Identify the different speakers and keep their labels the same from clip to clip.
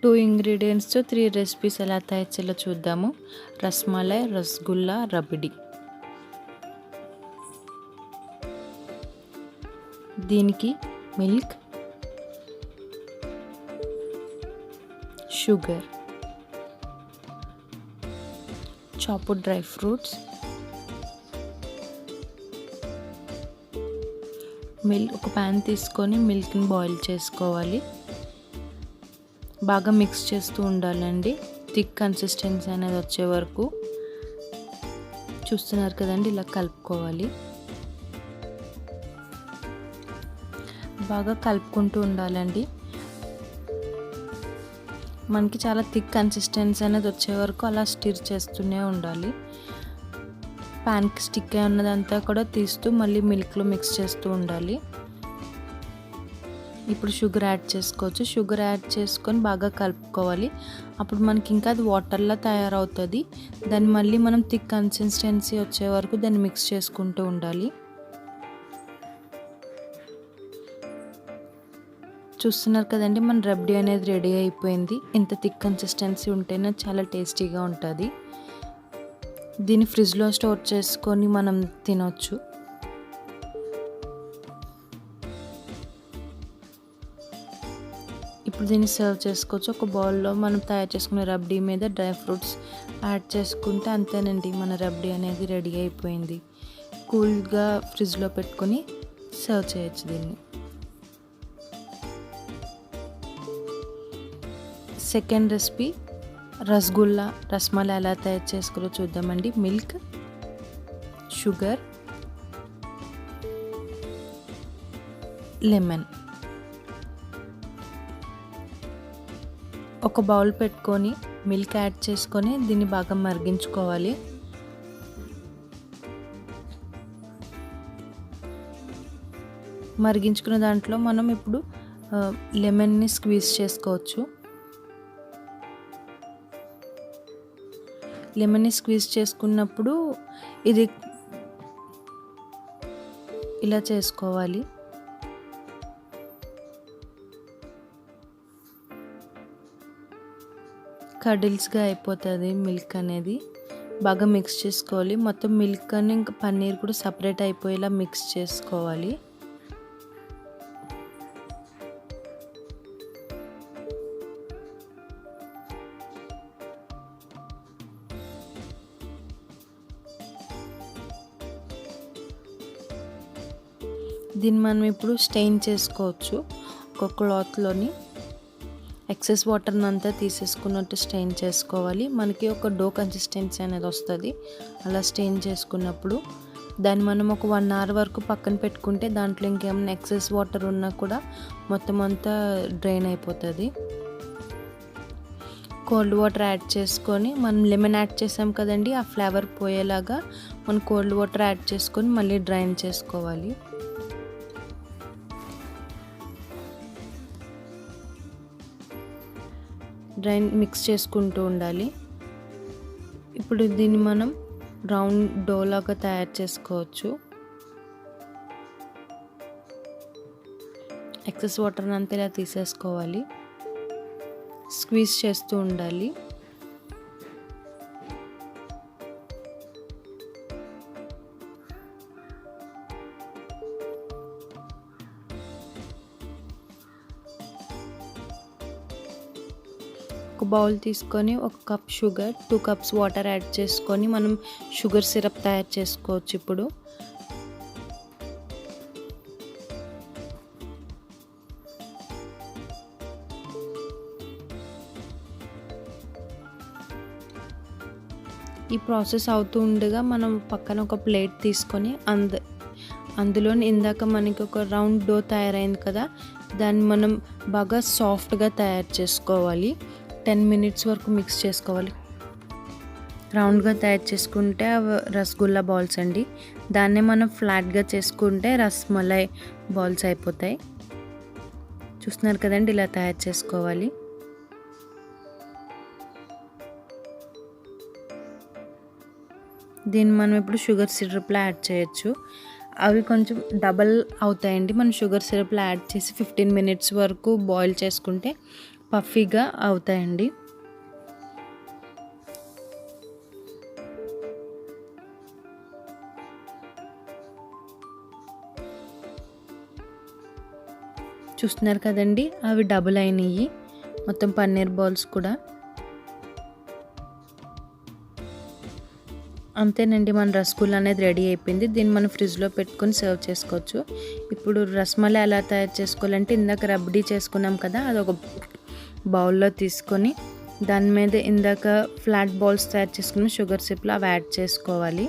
Speaker 1: 2 ఇంగ్రీడియంట్స్‌తో 3 రెసిపీస్ ఎలా తయారు చేయాలో చూద్దాము. రస్మలై, రసగుల్లా, రబడి. దీనికి milk, sugar, chopped dry fruits, ఒక ప్యాన్ తీసుకొని మిల్క్ని బాయిల్ చేసుకోవాలి. బాగా మిక్స్ చేస్తూ ఉండాలండి. థిక్ కన్సిస్టెన్సీ అనేది వచ్చే వరకు చూస్తున్నారు కదండి, ఇలా కలుపుకోవాలి. బాగా కలుపుకుంటూ ఉండాలండి. మనకి చాలా థిక్ కన్సిస్టెన్సీ అనేది వచ్చే వరకు అలా స్టిర్ చేస్తూనే ఉండాలి. ప్యాన్కి స్టిక్ అయి ఉన్నదంతా కూడా తీస్తూ మళ్ళీ మిల్క్లో మిక్స్ చేస్తూ ఉండాలి. ఇప్పుడు షుగర్ యాడ్ చేసుకోవచ్చు. షుగర్ యాడ్ చేసుకొని బాగా కలుపుకోవాలి. అప్పుడు మనకి ఇంకా అది వాటర్లా తయారవుతుంది. దాన్ని మళ్ళీ మనం థిక్ కన్సిస్టెన్సీ వచ్చే వరకు దాన్ని మిక్స్ చేసుకుంటూ ఉండాలి. చూస్తున్నారు కదండి, మన రబడీ అనేది రెడీ అయిపోయింది. ఇంత థిక్ కన్సిస్టెన్సీ ఉంటేనే చాలా టేస్టీగా ఉంటుంది. దీన్ని ఫ్రిడ్జ్లో స్టోర్ చేసుకొని మనం తినొచ్చు. ఇప్పుడు దీన్ని సర్వ్ చేసుకోవచ్చు. ఒక బౌల్లో మనం తయారు చేసుకునే రబడీ మీద డ్రై ఫ్రూట్స్ యాడ్ చేసుకుంటే అంతేనండి, మన రబడీ అనేది రెడీ అయిపోయింది. కూల్గా ఫ్రిడ్జ్లో పెట్టుకొని సర్వ్ చేయొచ్చు దీన్ని. సెకండ్ రెసిపీ రసగుల్లా, రస్మలై ఎలా తయారు చేసుకోవాలో చూద్దామండి. Milk, sugar, lemon. ఒక బౌల్ పెట్టుకొని మిల్క్ యాడ్ చేసుకొని దీన్ని బాగా మరిగించుకోవాలి. మరిగించుకున్న దాంట్లో మనం ఇప్పుడు లెమన్ని స్క్వీజ్ చేసుకోవచ్చు. లెమన్ని స్క్వీజ్ చేసుకున్నప్పుడు ఇది ఇలా చేసుకోవాలి. కడిల్స్గా అయిపోతుంది మిల్క్ అనేది. బాగా మిక్స్ చేసుకోవాలి. మొత్తం మిల్క్ అని ఇంకా పన్నీర్ కూడా సపరేట్ అయిపోయేలా మిక్స్ చేసుకోవాలి. దీన్ని మనం ఇప్పుడు స్టెయిన్ చేసుకోవచ్చు. ఒక క్లాత్లోని ఎక్సెస్ వాటర్ని అంతా తీసేసుకున్నట్టు స్టెయిన్ చేసుకోవాలి. మనకి ఒక డో కన్సిస్టెన్సీ అనేది వస్తుంది. అలా స్టెయిన్ చేసుకున్నప్పుడు దాన్ని మనం ఒక 1 అవర్ వరకు పక్కన పెట్టుకుంటే దాంట్లో ఇంకేమైనా ఎక్సెస్ వాటర్ ఉన్నా కూడా మొత్తం అంతా డ్రైన్ అయిపోతుంది. కోల్డ్ వాటర్ యాడ్ చేసుకొని మనం లెమన్ యాడ్ చేసాం కదండి, ఆ ఫ్లేవర్ పోయేలాగా మనం కోల్డ్ వాటర్ యాడ్ చేసుకొని మళ్ళీ డ్రైన్ చేసుకోవాలి. డ్రైన్ మిక్స్ చేసుకుంటూ ఉండాలి. ఇప్పుడు దీన్ని మనం రౌండ్ డో లాగా తయారు చేసుకోవచ్చు. ఎక్సెస్ వాటర్ అంతా ఇలా తీసేసుకోవాలి. స్క్వీజ్ చేస్తూ ఉండాలి. ఒక బౌల్ తీసుకొని 1 cup sugar, 2 cups water add చేసుకొని మనం షుగర్ సిరప్ తయారు చేసుకోవచ్చు. ఇప్పుడు ఈ ప్రాసెస్ అవుతూ ఉండగా మనం పక్కన ఒక ప్లేట్ తీసుకొని అందులో ఇందాక మనకి ఒక రౌండ్ డో తయారైంది కదా, దాన్ని మనం బాగా సాఫ్ట్గా తయారు చేసుకోవాలి. 10 మినిట్స్ వరకు మిక్స్ చేసుకోవాలి. రౌండ్గా తయారు చేసుకుంటే రసగుల్లా బాల్స్ అండి. దాన్నే మనం ఫ్లాట్గా చేసుకుంటే రస్మలై బాల్స్ అయిపోతాయి. చూస్తున్నారు కదండి, ఇలా తయారు చేసుకోవాలి. దీన్ని మనం ఇప్పుడు షుగర్ సిరప్లో యాడ్ చేయొచ్చు. అవి కొంచెం డబల్ అవుతాయండి. మనం షుగర్ సిరప్లో యాడ్ చేసి 15 మినిట్స్ వరకు బాయిల్ చేసుకుంటే పఫీగా అవుతాయండి. చూస్తున్నారు కదండి, అవి డబుల్ అయినాయి మొత్తం పన్నీర్ బాల్స్ కూడా. అంతేనండి, మన రసగుల్లా అనేది రెడీ అయిపోయింది. దీన్ని మనం ఫ్రిడ్జ్లో పెట్టుకొని సర్వ్ చేసుకోవచ్చు. ఇప్పుడు రసమలై ఎలా తయారు చేసుకోవాలంటే, ఇందాక రబ్డీ చేసుకున్నాం కదా, అదొక బౌల్లో తీసుకొని దాని మీద ఇందాక ఫ్లాట్ బాల్స్ తయారు చేసుకున్న షుగర్ సిప్లో అవి యాడ్ చేసుకోవాలి.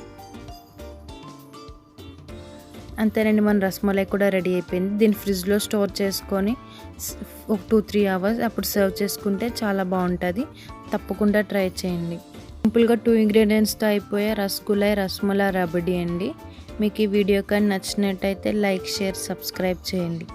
Speaker 1: అంతేనండి, మన రసమలై కూడా రెడీ అయిపోయింది. దీన్ని ఫ్రిడ్జ్లో స్టోర్ చేసుకొని ఒక 2-3 అవర్స్ అప్పుడు సర్వ్ చేసుకుంటే చాలా బాగుంటుంది. తప్పకుండా ట్రై చేయండి. సింపుల్గా 2 ఇంగ్రీడియంట్స్తో అయిపోయే రసమలై రబడీ అండి. మీకు ఈ వీడియో కానీ నచ్చినట్టయితే లైక్, షేర్, సబ్స్క్రైబ్ చేయండి.